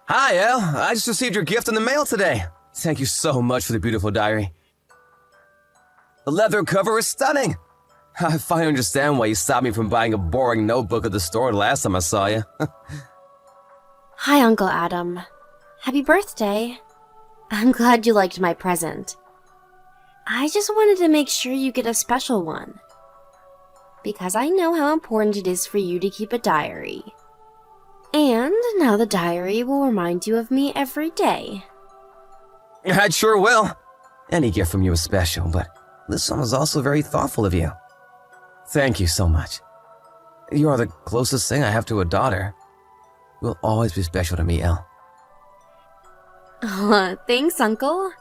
Hi, Elle. I just received your gift in the mail today. Thank you so much for the beautiful diary. The leather cover is stunning. I finally understand why you stopped me from buying a boring notebook at the store the last time I saw you. Hi, Uncle Adam. Happy birthday. I'm glad you liked my present. I just wanted to make sure you get a special one. Because I know how important it is for you to keep a diary. And now the diary will remind you of me every day. I sure will. Any gift from you is special, but this one was also very thoughtful of you. Thank you so much. You are the closest thing I have to a daughter. You'll always be special to me, Elle. Thanks, Uncle.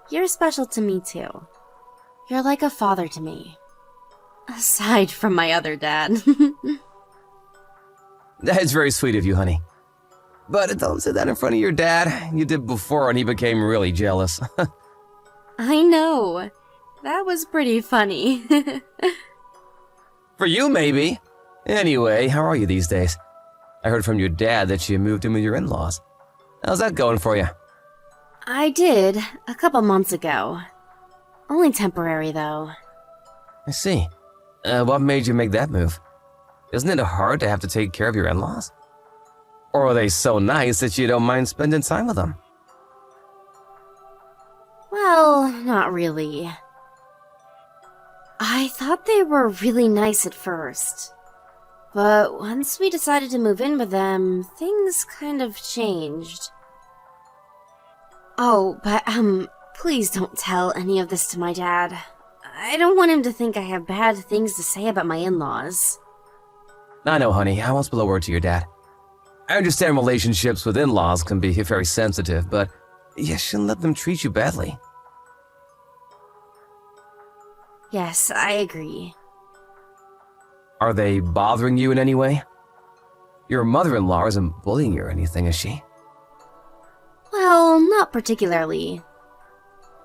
You're special to me, too. You're like a father to me. Aside from my other dad. That's very sweet of you, honey. But don't say that in front of your dad. You did before and he became really jealous. I know. That was pretty funny. For you, maybe. Anyway, how are you these days? I heard from your dad that you moved in with your in-laws. How's that going for you? I did, a couple months ago. Only temporary, though. I see. What made you make that move? Isn't it hard to have to take care of your in-laws? Or are they so nice that you don't mind spending time with them? Well, not really. I thought they were really nice at first. But once we decided to move in with them, things kind of changed. Oh, but, please don't tell any of this to my dad. I don't want him to think I have bad things to say about my in-laws. I know, honey. I won't spill a word to your dad. I understand relationships with in-laws can be very sensitive, but you shouldn't let them treat you badly. Yes, I agree. Are they bothering you in any way? Your mother-in-law isn't bullying you or anything, is she? Well, not particularly.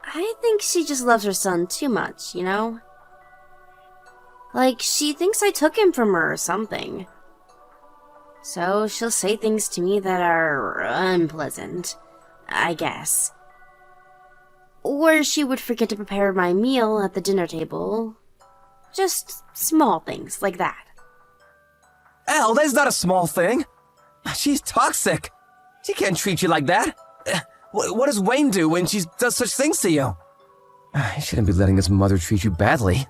I think she just loves her son too much, you know? Like, she thinks I took him from her or something. So she'll say things to me that are unpleasant, I guess. Or she would forget to prepare my meal at the dinner table. Just small things like that. Elle, that's not a small thing. She's toxic. She can't treat you like that. What does Wayne do when she does such things to you? He shouldn't be letting his mother treat you badly.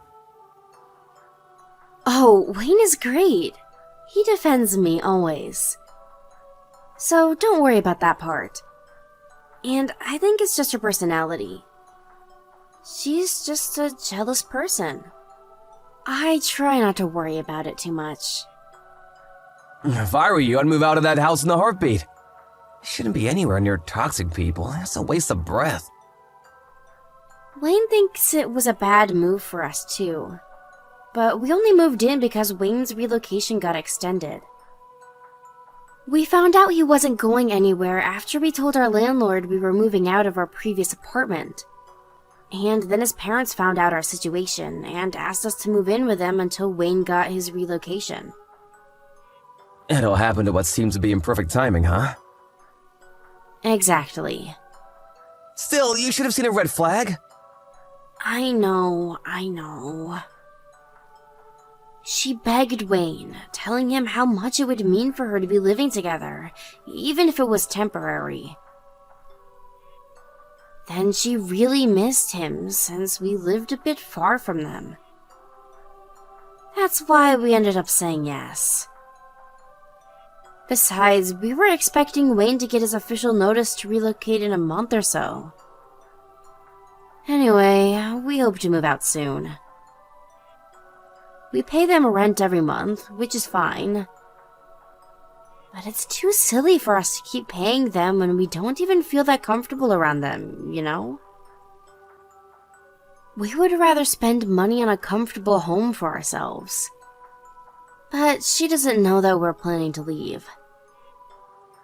Oh, Wayne is great. He defends me always. So don't worry about that part. And I think it's just her personality. She's just a jealous person. I try not to worry about it too much. If I were you, I'd move out of that house in a heartbeat. You shouldn't be anywhere near toxic people. It's a waste of breath. Wayne thinks it was a bad move for us too. But we only moved in because Wayne's relocation got extended. We found out he wasn't going anywhere after we told our landlord we were moving out of our previous apartment. And then his parents found out our situation and asked us to move in with them until Wayne got his relocation. It all happened at what seems to be imperfect timing, huh? Exactly. Still, you should have seen a red flag. I know. She begged Wayne, telling him how much it would mean for her to be living together, even if it was temporary. Then she really missed him since we lived a bit far from them. That's why we ended up saying yes. Besides, we were expecting Wayne to get his official notice to relocate in a month or so. Anyway, we hope to move out soon. We pay them rent every month, which is fine. But it's too silly for us to keep paying them when we don't even feel that comfortable around them, you know? We would rather spend money on a comfortable home for ourselves. But she doesn't know that we're planning to leave.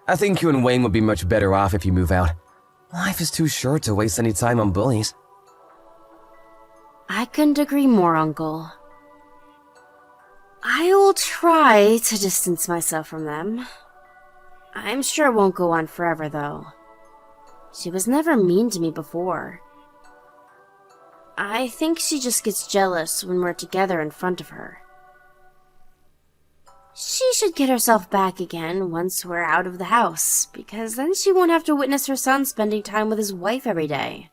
I think you and Wayne would be much better off if you move out. Life is too short to waste any time on bullies. I couldn't agree more, Uncle. I will try to distance myself from them. I'm sure it won't go on forever, though. She was never mean to me before. I think she just gets jealous when we're together in front of her. She should get herself back again once we're out of the house, because then she won't have to witness her son spending time with his wife every day.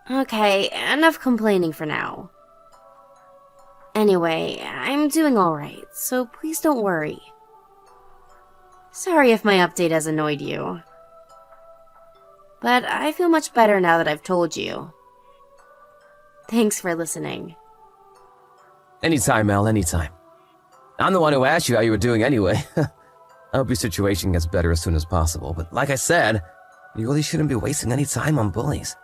Okay, enough complaining for now. Anyway, I'm doing alright, so please don't worry. Sorry if my update has annoyed you. But I feel much better now that I've told you. Thanks for listening. Anytime, Mel, anytime. I'm the one who asked you how you were doing anyway. I hope your situation gets better as soon as possible, but like I said, you really shouldn't be wasting any time on bullies.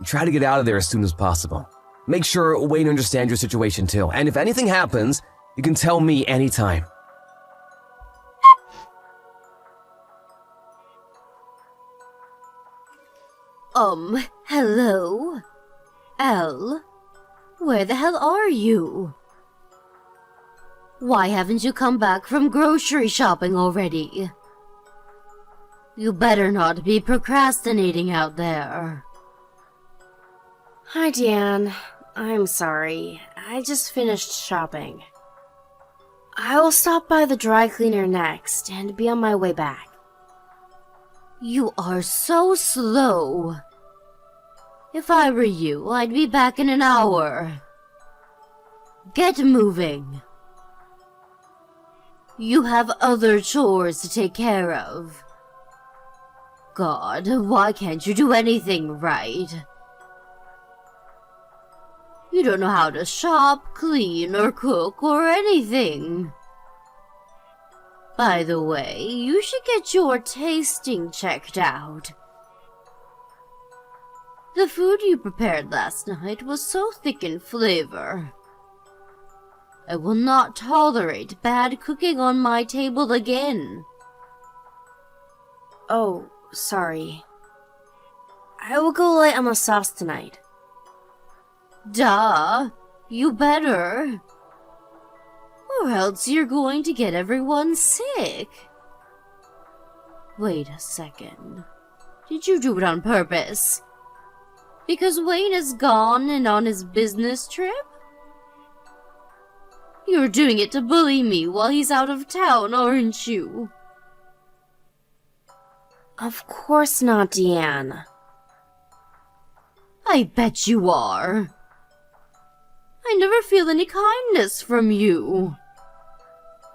Try to get out of there as soon as possible. Make sure Wayne understands your situation too, and if anything happens, you can tell me anytime. Hello? Elle? Where the hell are you? Why haven't you come back from grocery shopping already? You better not be procrastinating out there. Hi, Deanne. I'm sorry. I just finished shopping. I will stop by the dry cleaner next and be on my way back. You are so slow. If I were you, I'd be back in an hour. Get moving. You have other chores to take care of. God, why can't you do anything right? You don't know how to shop, clean, or cook, or anything. By the way, you should get your tasting checked out. The food you prepared last night was so thick in flavor. I will not tolerate bad cooking on my table again. Oh, sorry. I will go light on the sauce tonight. Duh, you better. Or else you're going to get everyone sick. Wait a second. Did you do it on purpose? Because Wayne is gone and on his business trip? You're doing it to bully me while he's out of town, aren't you? Of course not, Deanne. I bet you are. I never feel any kindness from you.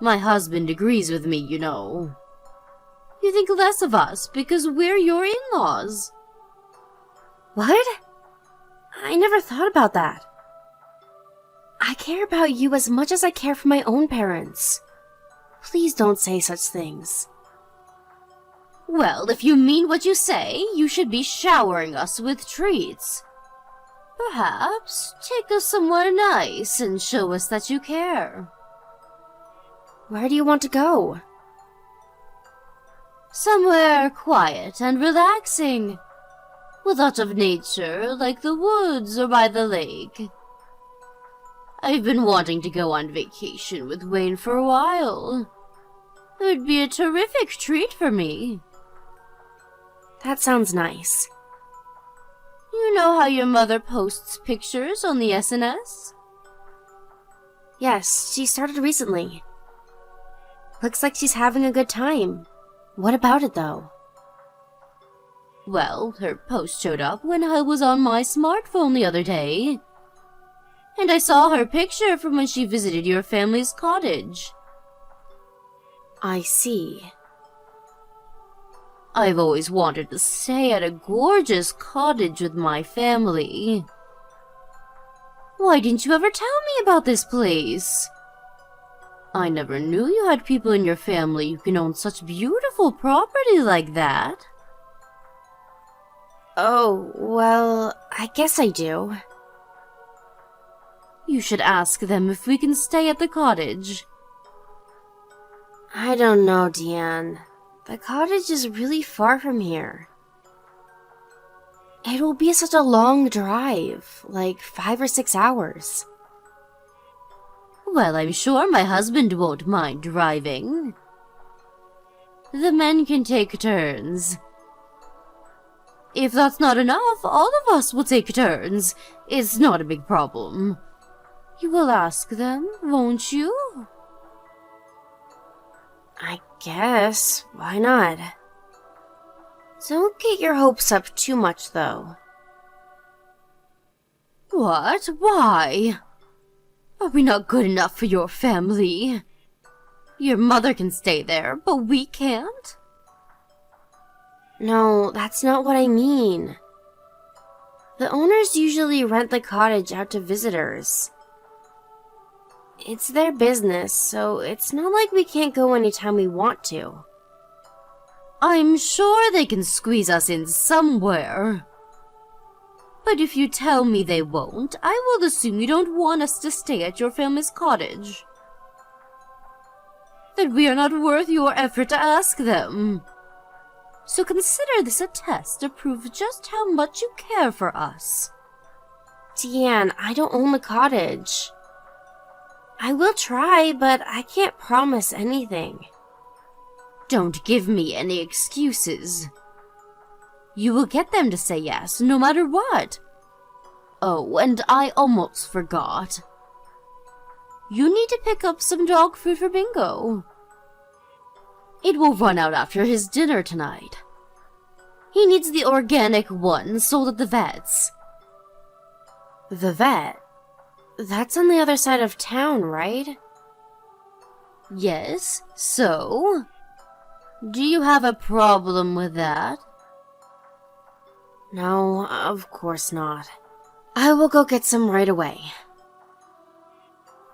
My husband agrees with me, you know. You think less of us because we're your in-laws. What? I never thought about that. I care about you as much as I care for my own parents. Please don't say such things. Well, if you mean what you say, you should be showering us with treats. Perhaps take us somewhere nice and show us that you care. Where do you want to go? Somewhere quiet and relaxing. With lots of nature, like the woods or by the lake. I've been wanting to go on vacation with Wayne for a while. It would be a terrific treat for me. That sounds nice. You know how your mother posts pictures on the SNS? Yes, she started recently. Looks like she's having a good time. What about it, though? Well, her post showed up when I was on my smartphone the other day. And I saw her picture from when she visited your family's cottage. I see. I've always wanted to stay at a gorgeous cottage with my family. Why didn't you ever tell me about this place? I never knew you had people in your family who can own such beautiful property like that. Oh, well, I guess I do. You should ask them if we can stay at the cottage. I don't know, Deanne. The cottage is really far from here. It will be such a long drive, like 5 or 6 hours. Well, I'm sure my husband won't mind driving. The men can take turns. If that's not enough, all of us will take turns. It's not a big problem. You will ask them, won't you? I guess. Why not? Don't get your hopes up too much, though. What? Why? Are we not good enough for your family? Your mother can stay there, but we can't? No, that's not what I mean. The owners usually rent the cottage out to visitors. It's their business, so it's not like we can't go anytime we want to. I'm sure they can squeeze us in somewhere. But if you tell me they won't, I will assume you don't want us to stay at your family's cottage. That we are not worth your effort to ask them. So consider this a test to prove just how much you care for us. Deanne, I don't own the cottage. I will try, but I can't promise anything. Don't give me any excuses. You will get them to say yes, no matter what. Oh, and I almost forgot. You need to pick up some dog food for Bingo. It will run out after his dinner tonight. He needs the organic one sold at the vet's. The vet? That's on the other side of town, right? Yes, so? Do you have a problem with that? No, of course not. I will go get some right away.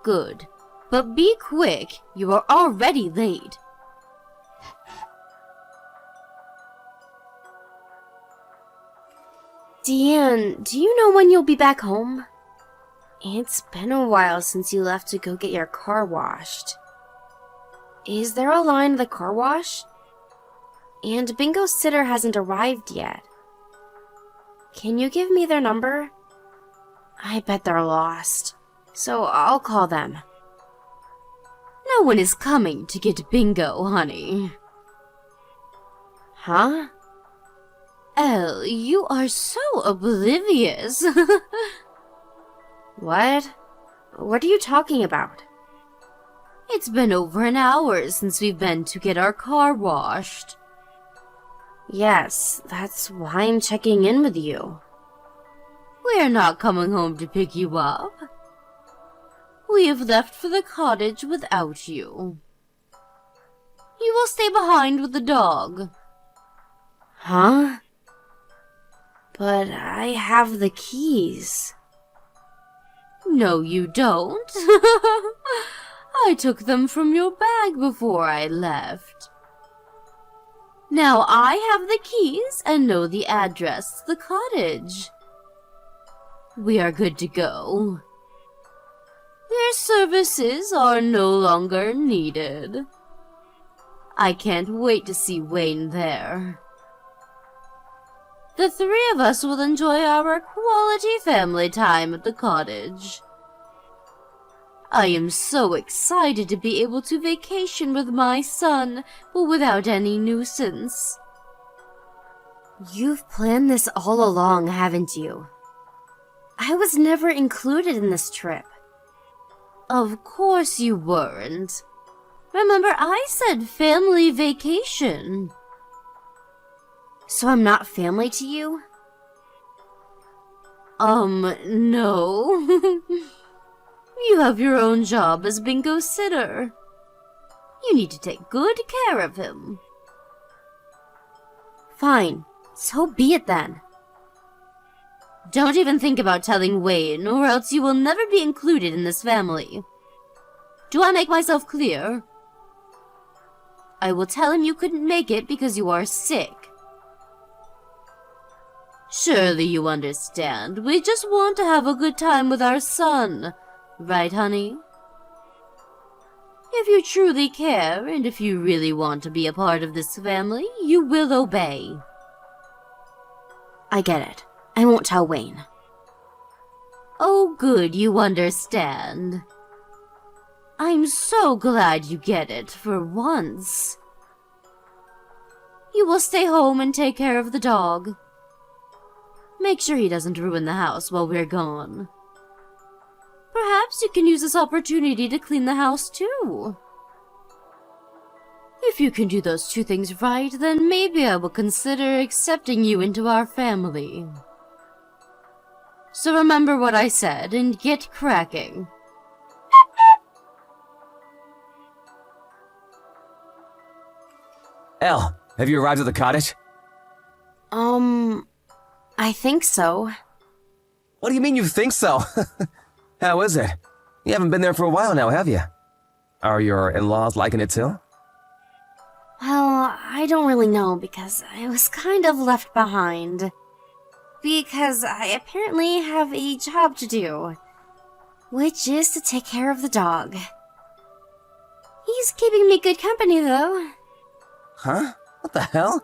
Good. But be quick, you are already late. Deanne, do you know when you'll be back home? It's been a while since you left to go get your car washed. Is there a line at the car wash? And Bingo's sitter hasn't arrived yet. Can you give me their number? I bet they're lost, so I'll call them. No one is coming to get Bingo, honey. Huh? Elle, you are so oblivious. What? What are you talking about? It's been over an hour since we've been to get our car washed. Yes, that's why I'm checking in with you. We're not coming home to pick you up. We have left for the cottage without you. You will stay behind with the dog. Huh? But I have the keys. No, you don't. I took them from your bag before I left. Now I have the keys and know the address to the cottage. We are good to go. Your services are no longer needed. I can't wait to see Wayne there. The three of us will enjoy our quality family time at the cottage. I am so excited to be able to vacation with my son, but without any nuisance. You've planned this all along, haven't you? I was never included in this trip. Of course you weren't. Remember, I said family vacation. So I'm not family to you? No. You have your own job as Bingo's sitter. You need to take good care of him. Fine, so be it then. Don't even think about telling Wayne, or else you will never be included in this family. Do I make myself clear? I will tell him you couldn't make it because you are sick. Surely you understand. We just want to have a good time with our son. Right, honey? If you truly care, and if you really want to be a part of this family, you will obey. I get it. I won't tell Wayne. Oh, good, you understand. I'm so glad you get it, for once. You will stay home and take care of the dog. Make sure he doesn't ruin the house while we're gone. Perhaps you can use this opportunity to clean the house too. If you can do those two things right, then maybe I will consider accepting you into our family. So remember what I said and get cracking. Elle, have you arrived at the cottage? I think so. What do you mean you think so? How is it? You haven't been there for a while now, have you? Are your in-laws liking it too? Well, I don't really know because I was kind of left behind. Because I apparently have a job to do, which is to take care of the dog. He's keeping me good company, though. Huh? What the hell?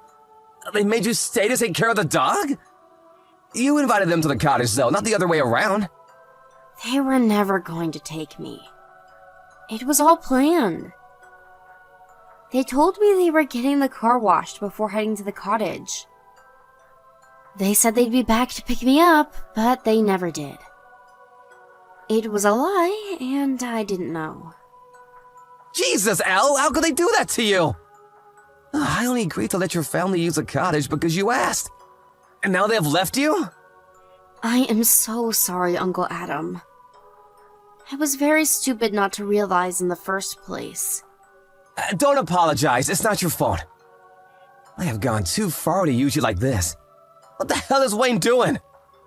They made you stay to take care of the dog? You invited them to the cottage, though, not the other way around. They were never going to take me. It was all planned. They told me they were getting the car washed before heading to the cottage. They said they'd be back to pick me up, but they never did. It was a lie, and I didn't know. Jesus, Elle, how could they do that to you? I only agreed to let your family use the cottage because you asked. And now they have left you? I am so sorry, Uncle Adam. I was very stupid not to realize in the first place. Don't apologize, it's not your fault. I have gone too far to use you like this. What the hell is Wayne doing?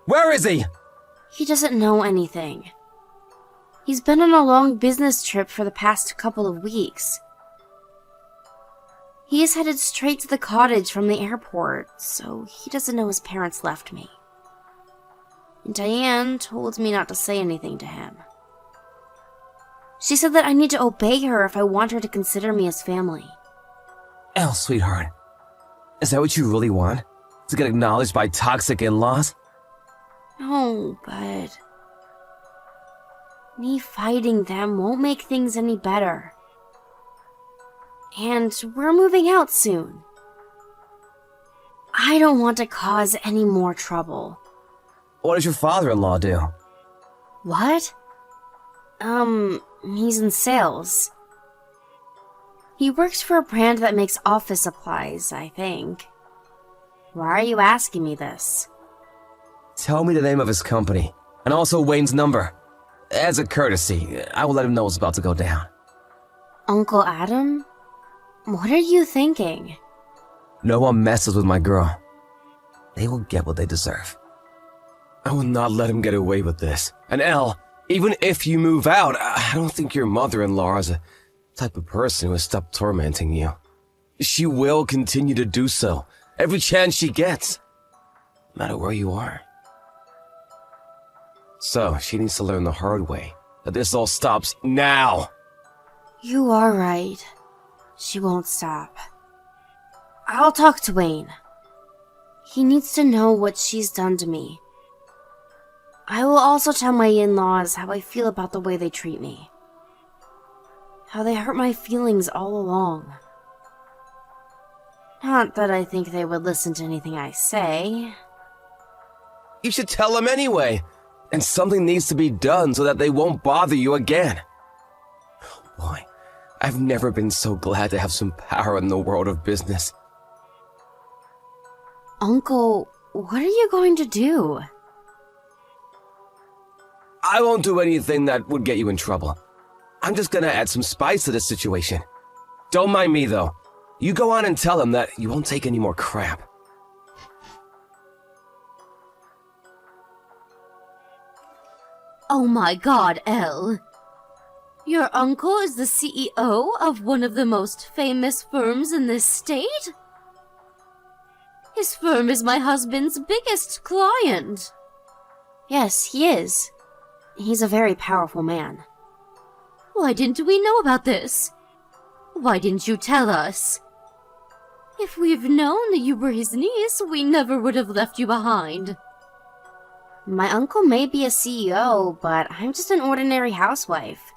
Where is he? He doesn't know anything. He's been on a long business trip for the past couple of weeks. He is headed straight to the cottage from the airport, so he doesn't know his parents left me. And Diane told me not to say anything to him. She said that I need to obey her if I want her to consider me as family. Elle, sweetheart, is that what you really want? To get acknowledged by toxic in-laws? No, but me fighting them won't make things any better. And we're moving out soon. I don't want to cause any more trouble. What does your father-in-law do? What? He's in sales. He works for a brand that makes office supplies, I think. Why are you asking me this? Tell me the name of his company, and also Wayne's number. As a courtesy, I will let him know what's about to go down. Uncle Adam? What are you thinking? No one messes with my girl. They will get what they deserve. I will not let him get away with this. And Elle, even if you move out, I don't think your mother-in-law is the type of person who will stop tormenting you. She will continue to do so, every chance she gets, no matter where you are. So, she needs to learn the hard way, that this all stops now. You are right. She won't stop. I'll talk to Wayne. He needs to know what she's done to me. I will also tell my in-laws how I feel about the way they treat me. How they hurt my feelings all along. Not that I think they would listen to anything I say. You should tell them anyway. And something needs to be done so that they won't bother you again. Oh boy, I've never been so glad to have some power in the world of business. Uncle, what are you going to do? I won't do anything that would get you in trouble. I'm just gonna add some spice to this situation. Don't mind me, though. You go on and tell them that you won't take any more crap. Oh my god, Elle. Your uncle is the CEO of one of the most famous firms in this state? His firm is my husband's biggest client. Yes, he is. He's a very powerful man. Why didn't we know about this? Why didn't you tell us? If we've known that you were his niece, we never would have left you behind. My uncle may be a CEO, but I'm just an ordinary housewife.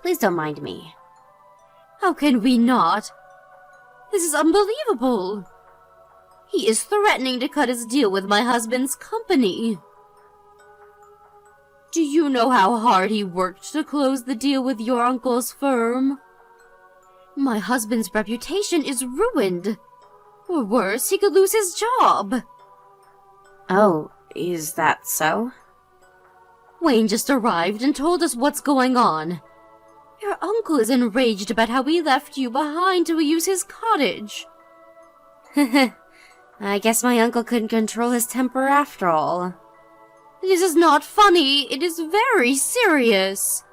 Please don't mind me. How can we not? This is unbelievable. He is threatening to cut his deal with my husband's company. Do you know how hard he worked to close the deal with your uncle's firm? My husband's reputation is ruined. Or worse, he could lose his job. Oh, is that so? Wayne just arrived and told us what's going on. Your uncle is enraged about how we left you behind to use his cottage. I guess my uncle couldn't control his temper after all. This is not funny, it is very serious.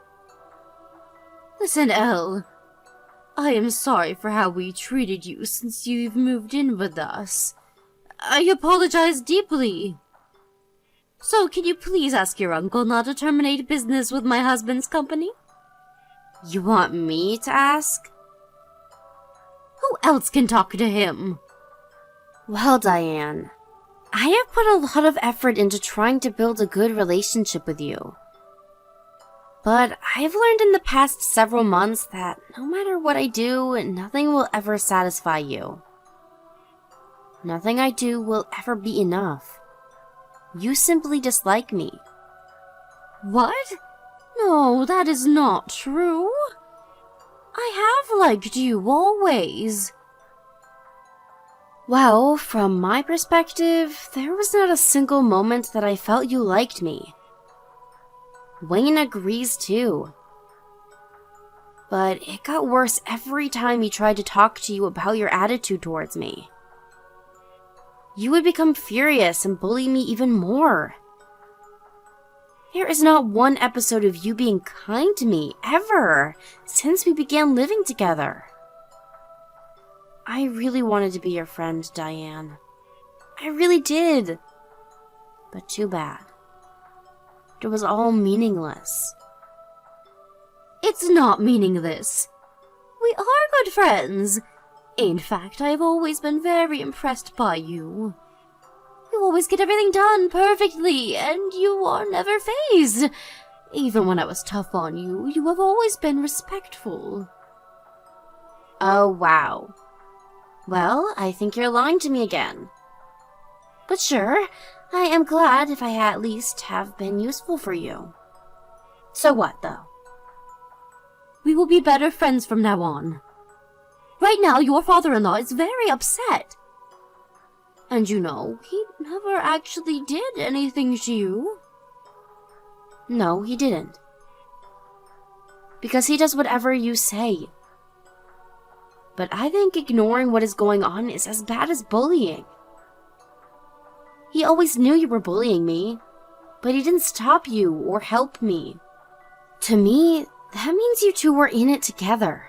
Listen, Elle. I am sorry for how we treated you since you've moved in with us. I apologize deeply. So, can you please ask your uncle not to terminate business with my husband's company? You want me to ask? Who else can talk to him? Well, Diane, I have put a lot of effort into trying to build a good relationship with you. But I've learned in the past several months that no matter what I do, nothing will ever satisfy you. Nothing I do will ever be enough. You simply dislike me. What? No, that is not true. I have liked you always. Well, from my perspective, there was not a single moment that I felt you liked me. Wayne agrees too. But it got worse every time he tried to talk to you about your attitude towards me. You would become furious and bully me even more. There is not one episode of you being kind to me, ever, since we began living together. I really wanted to be your friend, Diane. I really did. But too bad. It was all meaningless. It's not meaningless. We are good friends. In fact, I've always been very impressed by you. You always get everything done perfectly, and you are never fazed. Even when I was tough on you, you have always been respectful. Oh, wow. Well, I think you're lying to me again. But sure, I am glad if I at least have been useful for you. So what, though? We will be better friends from now on. Right now, your father-in-law is very upset. And you know, he never actually did anything to you. No, he didn't. Because he does whatever you say. But I think ignoring what is going on is as bad as bullying. He always knew you were bullying me, but he didn't stop you or help me. To me, that means you two were in it together.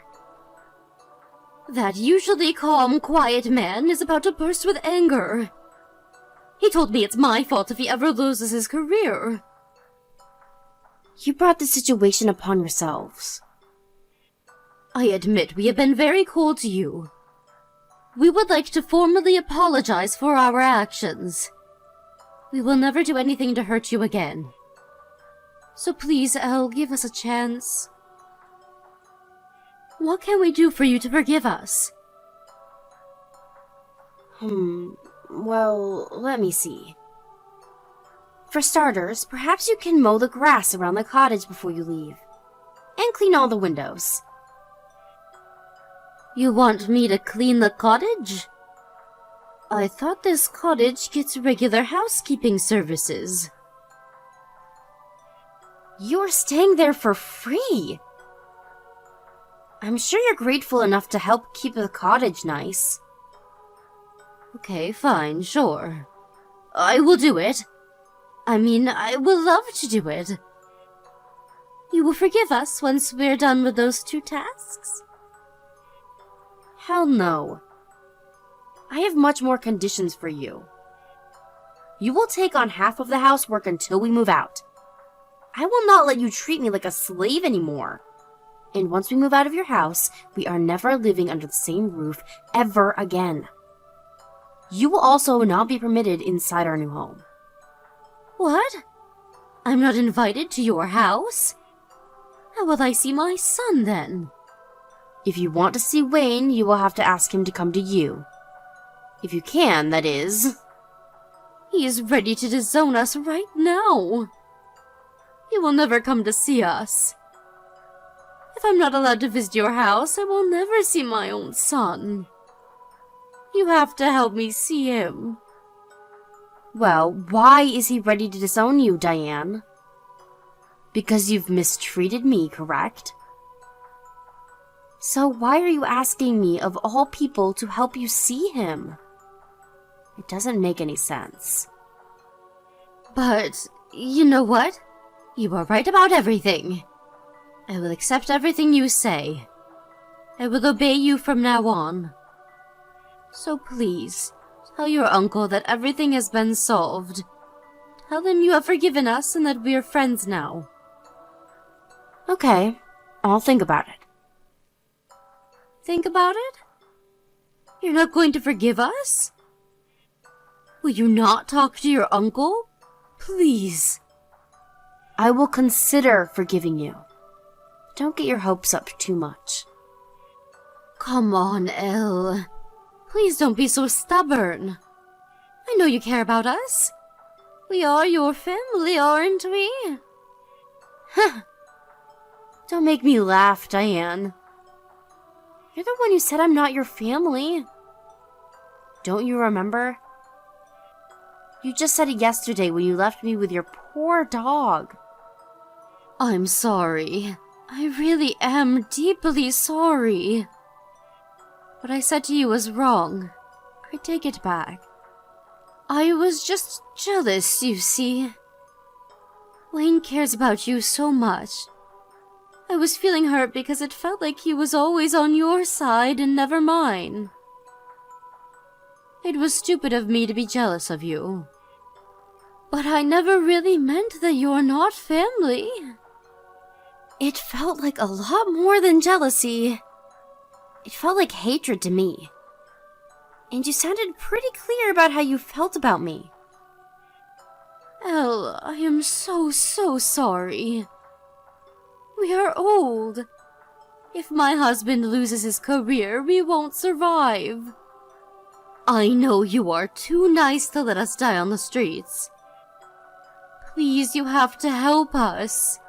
That usually calm, quiet man is about to burst with anger. He told me it's my fault if he ever loses his career. You brought the situation upon yourselves. I admit we have been very cold to you. We would like to formally apologize for our actions. We will never do anything to hurt you again. So please, Elle, give us a chance. What can we do for you to forgive us? Well, let me see. For starters, perhaps you can mow the grass around the cottage before you leave. And clean all the windows. You want me to clean the cottage? I thought this cottage gets regular housekeeping services. You're staying there for free. I'm sure you're grateful enough to help keep the cottage nice. Okay, fine, sure. I will do it. I mean, I will love to do it. You will forgive us once we're done with those two tasks? Hell no. I have much more conditions for you. You will take on half of the housework until we move out. I will not let you treat me like a slave anymore. And once we move out of your house, we are never living under the same roof ever again. You will also not be permitted inside our new home. What? I'm not invited to your house? How will I see my son then? If you want to see Wayne, you will have to ask him to come to you. If you can, that is. He is ready to disown us right now. He will never come to see us. If I'm not allowed to visit your house, I will never see my own son. You have to help me see him. Well, why is he ready to disown you, Diane? Because you've mistreated me, correct? So why are you asking me, of all people, to help you see him? It doesn't make any sense. But, you know what? You are right about everything. I will accept everything you say. I will obey you from now on. So please, tell your uncle that everything has been solved. Tell them you have forgiven us and that we are friends now. Okay, I'll think about it. Think about it? You're not going to forgive us? Will you not talk to your uncle? Please. I will consider forgiving you. Don't get your hopes up too much. Come on, Elle. Please don't be so stubborn. I know you care about us. We are your family, aren't we? Huh. Don't make me laugh, Diane. You're the one who said I'm not your family. Don't you remember? You just said it yesterday when you left me with your poor dog. I'm sorry. I really am deeply sorry. What I said to you was wrong. I take it back. I was just jealous, you see. Wayne cares about you so much. I was feeling hurt because it felt like he was always on your side and never mine. It was stupid of me to be jealous of you. But I never really meant that you're not family. It felt like a lot more than jealousy. It felt like hatred to me. And you sounded pretty clear about how you felt about me. Elle, I am so sorry. We are old. If my husband loses his career, we won't survive. I know you are too nice to let us die on the streets. Please, you have to help us.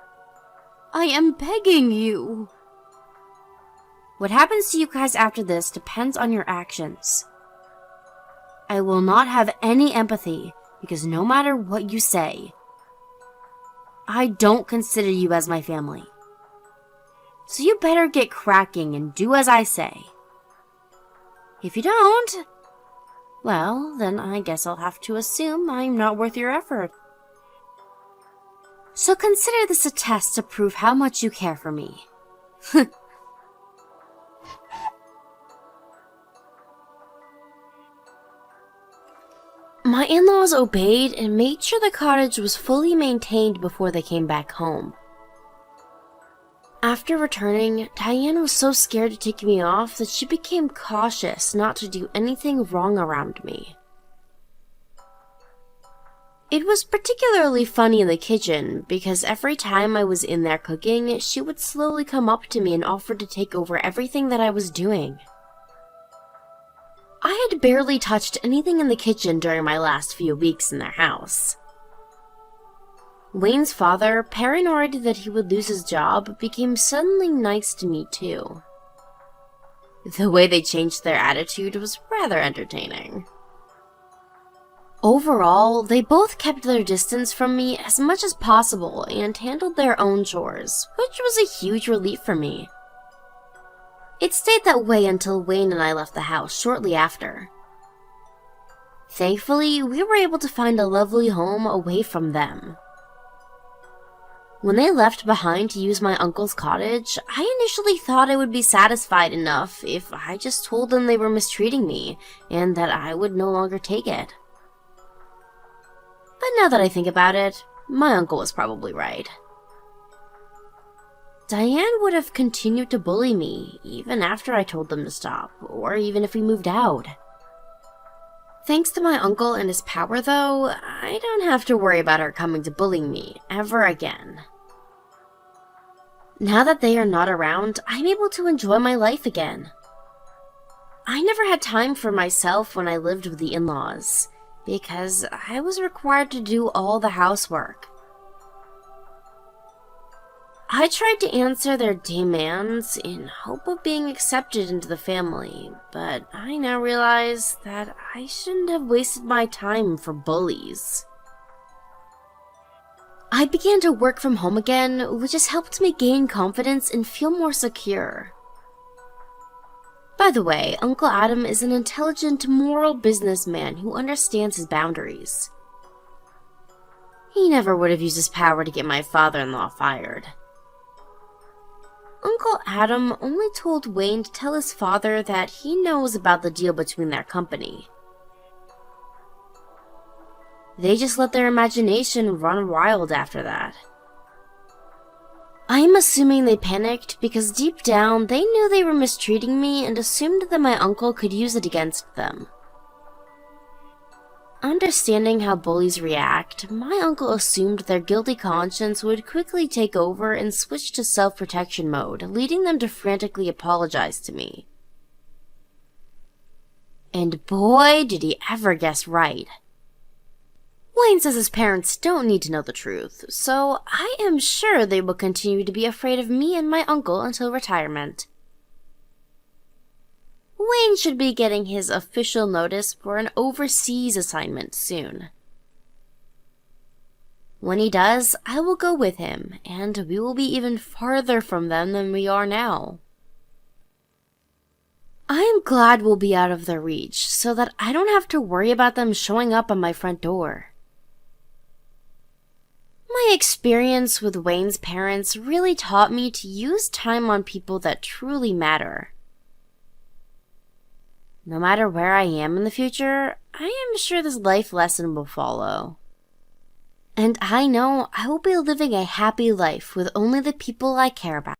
I am begging you. What happens to you guys after this depends on your actions. I will not have any empathy because no matter what you say, I don't consider you as my family. So you better get cracking and do as I say. If you don't, well, then I guess I'll have to assume I'm not worth your effort. So consider this a test to prove how much you care for me. My in-laws obeyed and made sure the cottage was fully maintained before they came back home. After returning, Diane was so scared to take me off that she became cautious not to do anything wrong around me. It was particularly funny in the kitchen because every time I was in there cooking, she would slowly come up to me and offer to take over everything that I was doing. I had barely touched anything in the kitchen during my last few weeks in their house. Wayne's father, paranoid that he would lose his job, became suddenly nice to me too. The way they changed their attitude was rather entertaining. Overall, they both kept their distance from me as much as possible and handled their own chores, which was a huge relief for me. It stayed that way until Wayne and I left the house shortly after. Thankfully, we were able to find a lovely home away from them. When they left behind to use my uncle's cottage, I initially thought I would be satisfied enough if I just told them they were mistreating me and that I would no longer take it. But now that I think about it, my uncle was probably right. Diane would have continued to bully me even after I told them to stop, or even if we moved out. Thanks to my uncle and his power, though, I don't have to worry about her coming to bully me ever again. Now that they are not around, I'm able to enjoy my life again. I never had time for myself when I lived with the in-laws, because I was required to do all the housework. I tried to answer their demands in hope of being accepted into the family, but I now realize that I shouldn't have wasted my time for bullies. I began to work from home again, which has helped me gain confidence and feel more secure. By the way, Uncle Adam is an intelligent, moral businessman who understands his boundaries. He never would have used his power to get my father-in-law fired. Uncle Adam only told Wayne to tell his father that he knows about the deal between their company. They just let their imagination run wild after that. I'm assuming they panicked because deep down they knew they were mistreating me and assumed that my uncle could use it against them. Understanding how bullies react, my uncle assumed their guilty conscience would quickly take over and switch to self-protection mode, leading them to frantically apologize to me. And boy, did he ever guess right. Wayne says his parents don't need to know the truth, so I am sure they will continue to be afraid of me and my uncle until retirement. Wayne should be getting his official notice for an overseas assignment soon. When he does, I will go with him, and we will be even farther from them than we are now. I am glad we'll be out of their reach, so that I don't have to worry about them showing up on my front door. My experience with Wayne's parents really taught me to use time on people that truly matter. No matter where I am in the future, I am sure this life lesson will follow. And I know I will be living a happy life with only the people I care about.